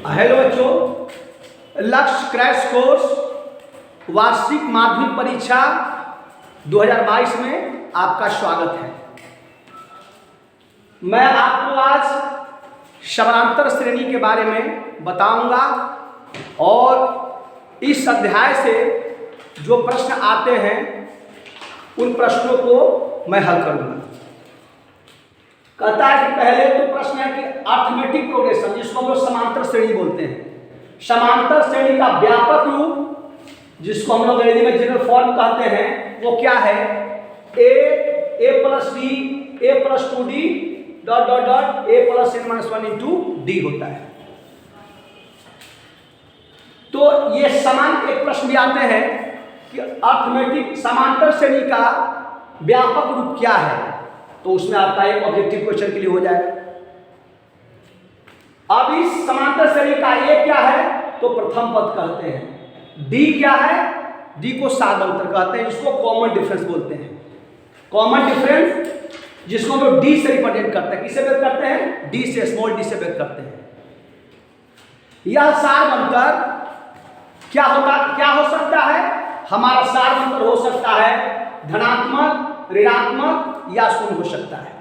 Hello बच्चों, लक्ष्य crash course वार्षिक माध्यमिक परीक्षा 2022 में आपका स्वागत है। मैं आपको आज समांतर श्रेणी के बारे में बताऊंगा और इस अध्याय से जो प्रश्न आते हैं उन प्रश्नों को मैं हल करूंगा। कहता है कि पहले तो प्रश्न है कि अर्थमेटिक प्रोग्रेशन, जिसको हम लोग समांतर श्रेणी बोलते हैं, समांतर श्रेणी का व्यापक रूप, जिसको हम लोग अंग्रेजी में जनरल फॉर्म कहते हैं, वो क्या है? a plus D, a plus 2d dot dot dot a plus n minus 1 into D होता है। तो ये समान एक प्रश्न भी आते हैं कि अर्थमेटिक समांतर श्रेणी का व्यापक रूप क्या है, तो उसमें आपका एक ऑब्जेक्टिव क्वेश्चन के लिए हो जाएगा। अब इस समांतर श्रेणी का ए क्या है तो प्रथम पद कहते हैं, डी क्या है, डी को साधारणतर कहते हैं, जिसको कॉमन डिफरेंस बोलते हैं। कॉमन डिफरेंस जिसको हम लोग डी से रिप्रेजेंट करते हैं, किससे व्यक्त करते हैं? डी से, स्मॉल डी से व्यक्त करते हैं। यह साधारणतर क्या हो सकता है? हमारा साधारणतर हो सकता है धनात्मक, ऋणात्मक या शून्य हो सकता है।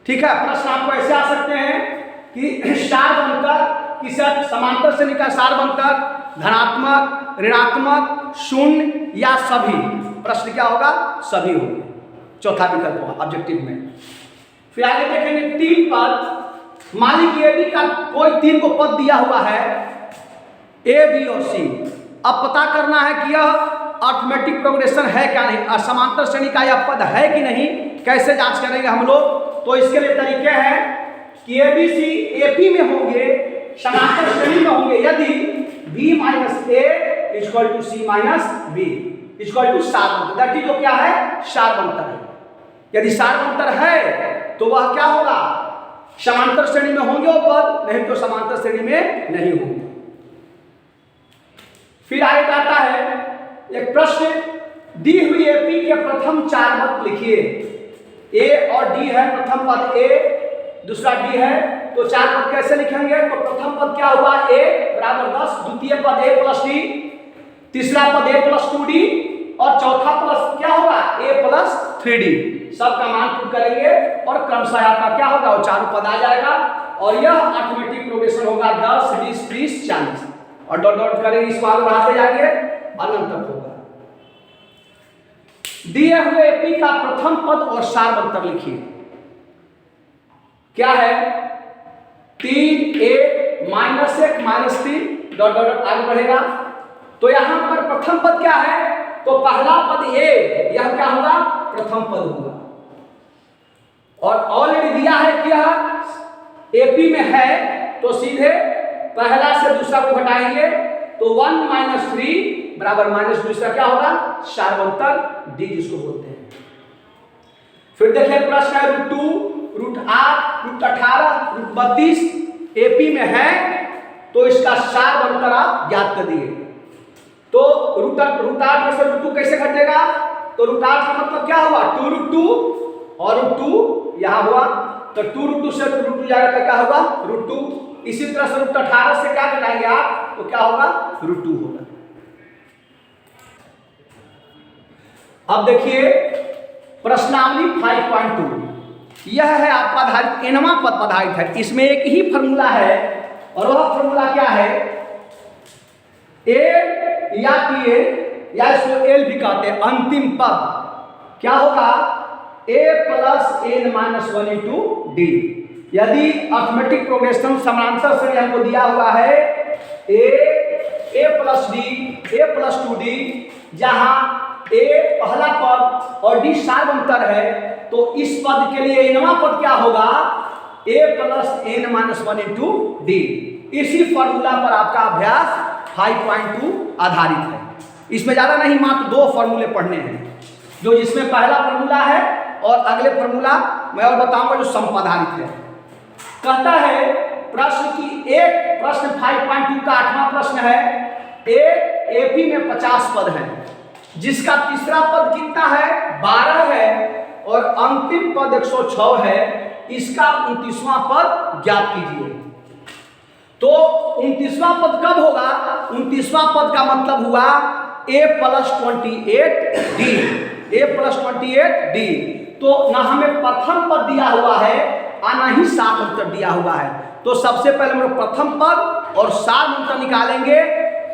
ठीक है, प्रश्न आपको ऐसे आ सकते हैं कि साधारणतर किस समांतर श्रेणी का साधारणतर धनात्मक, ऋणात्मक, शून्य या सभी। प्रश्न क्या होगा? सभी होंगे, चौथा विकल्प होगा ऑब्जेक्टिव में। फिर आगे देखेंगे तीन पद। मान लीजिए यदि का कोई तीन को पद दिया हुआ है ए, बी और सी। अब पता करना है कि यह अर्थमेटिक प्रोग्रेशन है क्या नहीं, समांतर श्रेणी का यह पद है कि नहीं। कैसे जांच करेंगे हम लोग? तो इसके लिए तरीके हैं कि ए बी सी एपी में होंगे, समांतर श्रेणी में होंगे यदि b minus a equal to c minus b equal to साधारणतर। दैट इज जो क्या है? साधारणतर है। यदि साधारणतर है तो वह क्या होगा? समांतर श्रेणी में होंगे वो पद, नहीं तो समांतर श्रेणी में नहीं होंगे। फिर आगे आता है एक प्रश्न, दी हुई एपी के प्रथम चार पद लिखिए। ए और डी है, प्रथम पद ए, दूसरा डी है, तो चार पद कैसे लिखेंगे? तो प्रथम पद क्या हुआ? ए बराबर 10, द्वितीय पद ए प्लस डी, तीसरा पद ए प्लस 2d और चौथा प्लस क्या होगा? A plus 3d। सबका मान पुट करेंगे और क्रमशः आपका क्या होगा? वो चारों पद आ जाएगा और यह अर्थमेटिक प्रोग्रेशन होगा 10, 20, 30, 40 और डॉट डॉट करेंगे, इस बार बढ़ाते जाएंगे अनंत तक होगा। दिए हुए एपी का प्रथम पद और साधारणतर लिखिए। क्या है? 3a minus 1 minus 3 dot dot आगे बढ़ेगा। तो यहां पर प्रथम पद क्या है? तो पहला पद ए, यह क्या होगा? प्रथम पद होगा। और ऑलरेडी दिया है कि यह एपी में है, तो सीधे पहला से दूसरा को घटाएंगे तो 1 माइनस 3 बराबर माइनस दूसरा क्या होगा? साधारणतर डी जिसको बोलते हैं। फिर देखिए प्रश्न है √2, √8, √18, √32 एपी में है, तो इसका साधारणतर आप ज्ञात कर दिए। तो √8 में से √2 कैसे घटेगा? तो √8 का मतलब क्या हुआ? 2√2 और √2 यहां हुआ, तो 2√2 से √2 जाएगा तो क्या होगा? √2। इसी तरह से √18 से क्या घटाएंगे आप? तो क्या होगा? √2 होगा। अब देखिए प्रश्नावली 5.2, यह है आपका आधारित एनवां पद आधारित है। इसमें एक ही फॉर्मूला है और वह फॉर्मूला क्या है? ए या पी ए या इसको एल भी कहते हैं। अंतिम पद क्या होगा? A plus n minus 1 into d. यदि अर्थमेटिक प्रोग्रेशन समांतर श्रेणी हमको दिया हुआ है a plus d, a plus 2d, जहां ए पहला पद और डी साधारणतर है, तो इस पद के लिए एनवां पद क्या होगा? A plus n minus 1 into d. इसी फॉर्मूला पर आपका अभ्यास 5.2 आधारित है। इसमें ज्यादा नहीं, मात्र 2 फॉर्मूले पढ़ने हैं, जो जिसमें पहला फॉर्मूला है और अगले फॉर्मूला मैं और बताऊंगा जो संपाधारित है। कहता है प्रश्न की एक प्रश्न 5.2 का 8वां प्रश्न है, एक एपी में 50 पद है, जिसका तीसरा पद कितना है? 12 है और अंतिम पद 106 है। इसका 29वां पद ज्ञात कीजिए। तो 29वां पद कब होगा? 29वां पद का मतलब हुआ a + 28d, a + 28d। तो ना हमें प्रथम पद दिया हुआ है और ना ही साधारण दिया हुआ है। तो सबसे पहले हम लोग प्रथम पद और साधारण निकालेंगे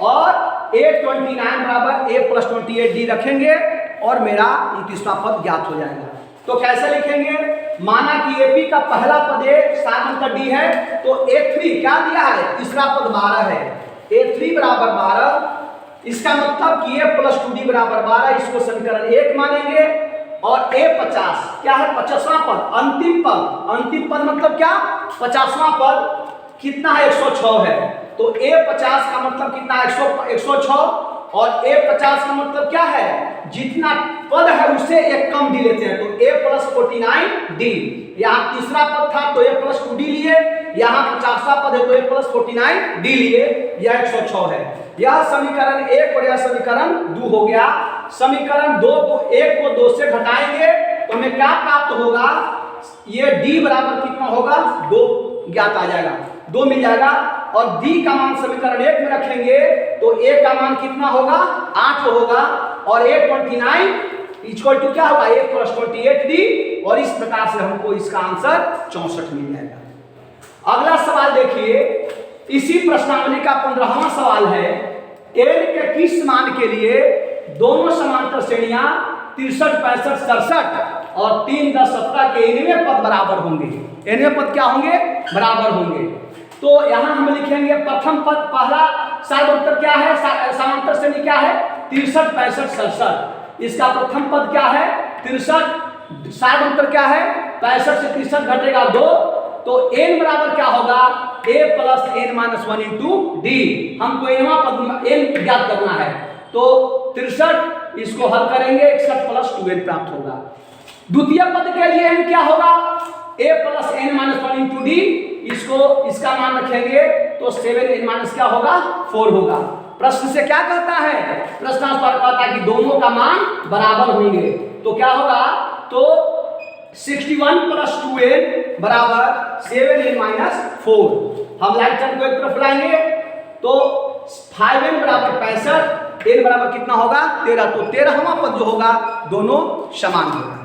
और a29 बराबर a + 28d रखेंगे और मेरा 29वां पद ज्ञात हो जाएगा। तो कैसे लिखेंगे? माना कि एपी का पहला पद a साधारण d है, तो a3 क्या दिया है? तीसरा पद 12 है, a3 बराबर 12। इसका मतलब कि a + 2d बराबर 12, इसको समीकरण 1 मानेंगे। और a50 क्या है? 50वां पद, अंतिम पद। अंतिम पद मतलब क्या? 50वां पद कितना है? 106 है। तो a50 का मतलब कितना है? 106। और a50 का मतलब क्या है? जितना पद है उससे एक कम डी लेते हैं, तो a + 49d। यहाँ तीसरा पद था तो a + 2d लिए, यहाँ 50वां पद है तो a + 49d लिए, यह 106 है। यह समीकरण 1 और यह समीकरण 2 हो गया। समीकरण 2 को 1 को 2 से घटाएंगे तो हमें क्या प्राप्त होगा? ये d बराबर कितना होगा? 2 ज्ञात आ जाएगा, 2 मिल जाएगा। और d का मान समीकरण 1 में रखेंगे तो a का मान कितना होगा? 8 होगा। और a29 = क्या होगा? a + 28d। और इस प्रकार से हमको इसका आंसर 64 मिल जाएगा। अगला सवाल देखिए, इसी प्रश्नावली का 15वां सवाल है। n के किस मान के लिए दोनों समांतर श्रेणियां 63, 65, 67 और 3, 10, 17 के इनमें पद बराबर होंगे? इनमें पद क्या होंगे? बराबर होंगे। तो यहां हम लिखेंगे प्रथम पद, पहला साधारण क्या है? समांतर श्रेणी क्या है? 63, 65, 67। इसका प्रथम पद क्या है? 63। साधारण क्या है? 65 से 63 घटेगा 2, तो n बराबर क्या होगा? a + n - 1 × d। हमको nवां पद n ज्ञात करना है, तो 63 इसको हल करेंगे, 61 + 2n प्राप्त होगा। द्वितीय पद के लिए n क्या होगा? a + n - 1 × d। इसका मान रखेंगे तो 7n - क्या होगा? 4 होगा। प्रश्न से क्या कहता है? प्रश्न कहता है कि दोनों का मान बराबर होंगे, तो क्या होगा? तो 61 + 2n बराबर 7n - 4। हम लाइट टर्म को एक तरफ लाएंगे तो 5n बराबर 65, n बराबर कितना होगा? 13। तो 13वां पद जो होगा दोनों समान होगा।